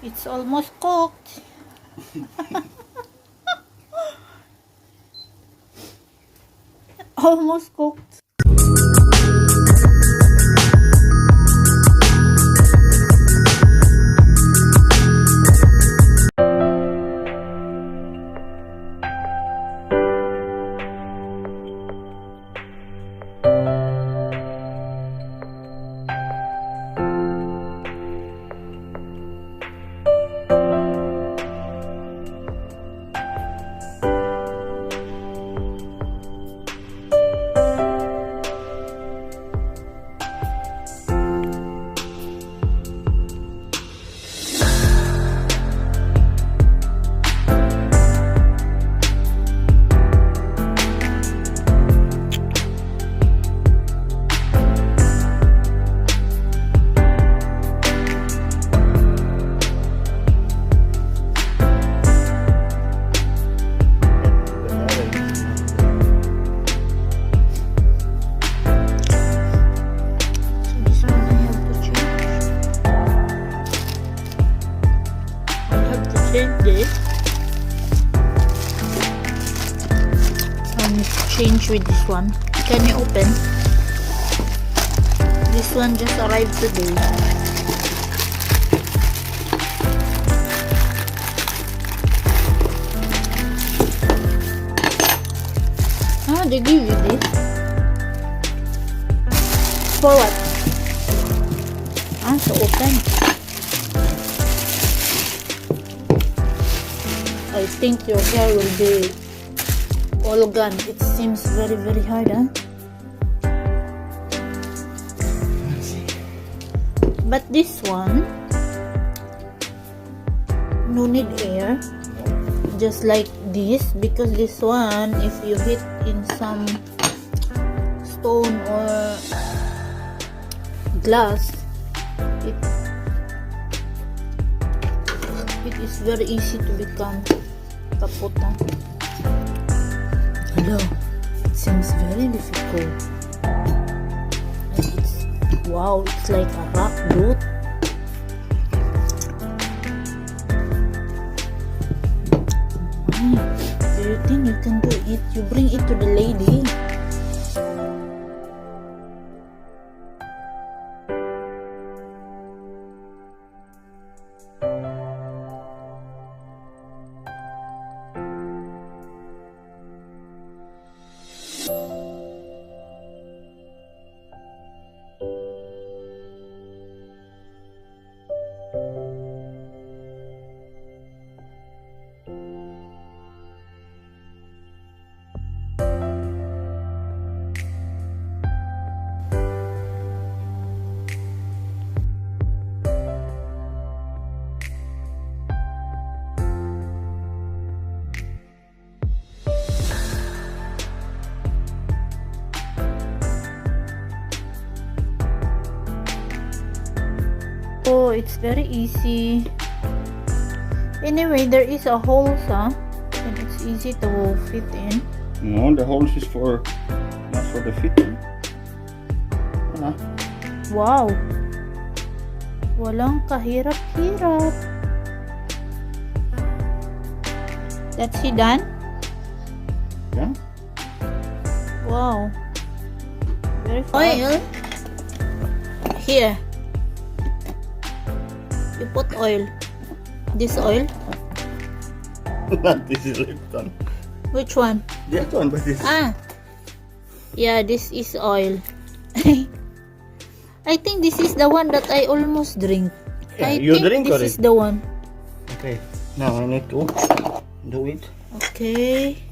It's almost cooked. Almost cooked. This and change with this one. Can you open? This one just arrived today. Ah, they give you this. For what? Ah, so open. I think your hair will be all gone. It seems very hard, huh? But this one, no need air. Just like this, because this one, if you hit in some stone or glass, it is very easy to become kaput. Hello, it seems very difficult. Wow, it's like a rock, dude. Do you think you can do it? You bring it to the lady. Oh, it's very easy. Anyway, there is a hole, and it's easy to fit in. No, the holes is not for the fitting. Wow. Walang kahirap-hirap. That's it done? Yeah. Wow. Very fast. Oil. Here. You put oil. This oil? Not this is left one. Which one? That one, but this. Ah. Yeah, this is oil. I think this is the one that I almost drink. Yeah, I you think drink this already. is the one. Okay. Now I need to do it. Okay.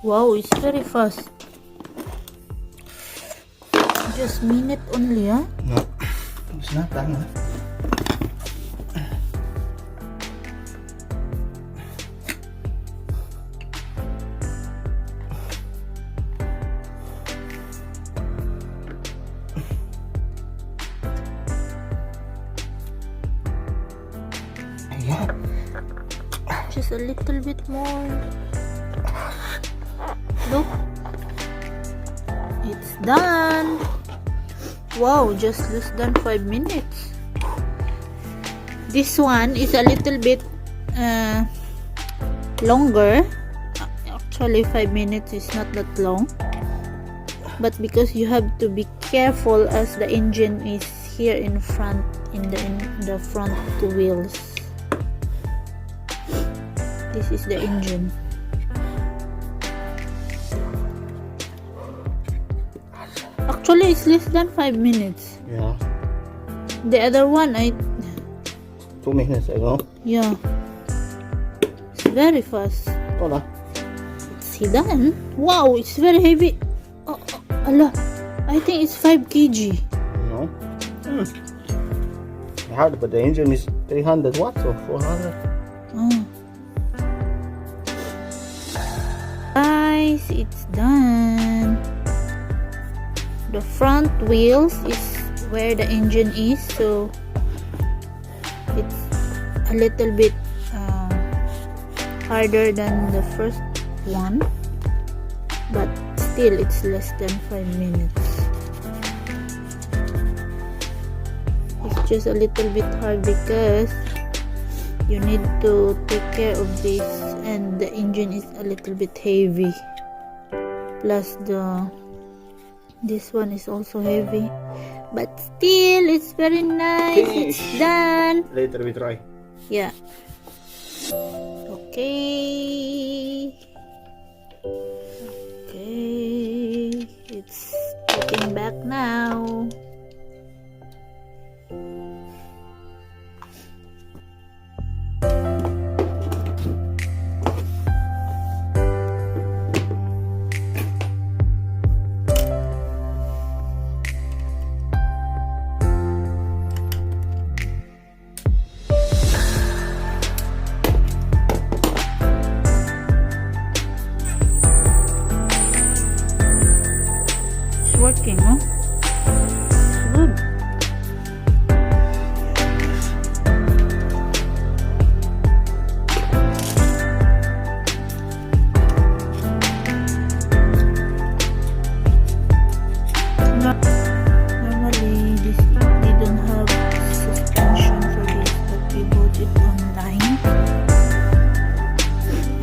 Wow, it's very fast. Just minute only, huh? No, it's not done. Just a little bit more. Look. It's done. Wow, just less than 5 minutes. This one is a little bit longer. Actually 5 minutes is not that long, but because you have to be careful as the engine is here in front, in the front two wheels. This is the engine. Actually it's less than 5 minutes. Yeah. The other one 2 minutes ago. yeah, it's very fast. Hola. See done? Wow, it's very heavy. Oh, Allah. I think it's 5 kg. No. Hard, but the engine is 300 watts or 400. Oh. Guys, it's done. The front wheels is where the engine is, so it's a little bit harder than the first one, but still it's less than 5 minutes. It's just a little bit hard because you need to take care of this, and the engine is a little bit heavy, plus this one is also heavy, but still it's very nice. Finish. It's done. Later we try. Yeah. Okay, it's getting back now. Working, huh? Good. Normally they don't have suspension for this, but we bought it online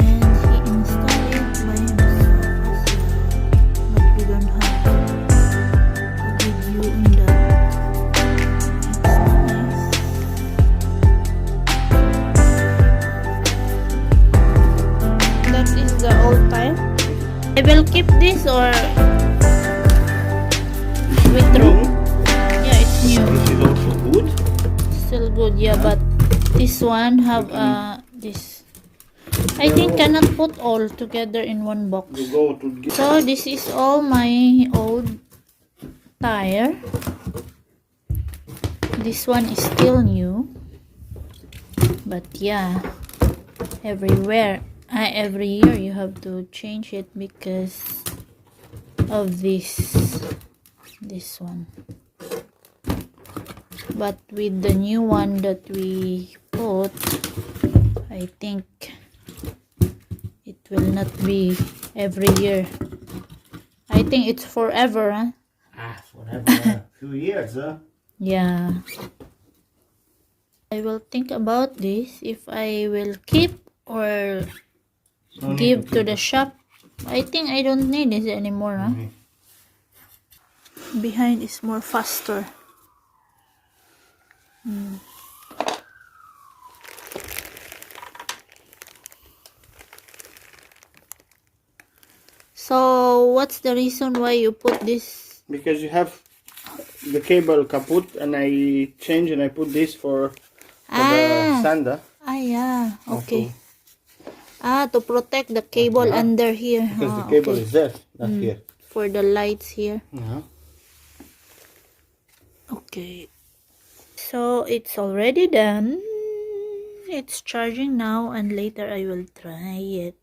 and he installed it by himself, but we don't have video in that. It's nice. That is the old tire. I will keep this or we throw. Yeah, it's new. This is also good. Still good, yeah, but this one have this. I think cannot put all together in one box. You go to get. So this is all my old tire. This one is still new, but yeah, every year you have to change it because of this one. But with the new one that we put, I think it will not be every year. I think it's forever, huh? Forever. A few years, huh? Yeah. I will think about this if I will keep or give to the shop. I think I don't need this anymore, huh? Behind is more faster. So what's the reason why you put this? Because you have the cable kaput, and I change and I put this for the sander. Yeah, okay. To protect the cable under here. Because the cable okay. is there, not here. For the lights here. Okay. So it's already done. It's charging now, and later I will try it.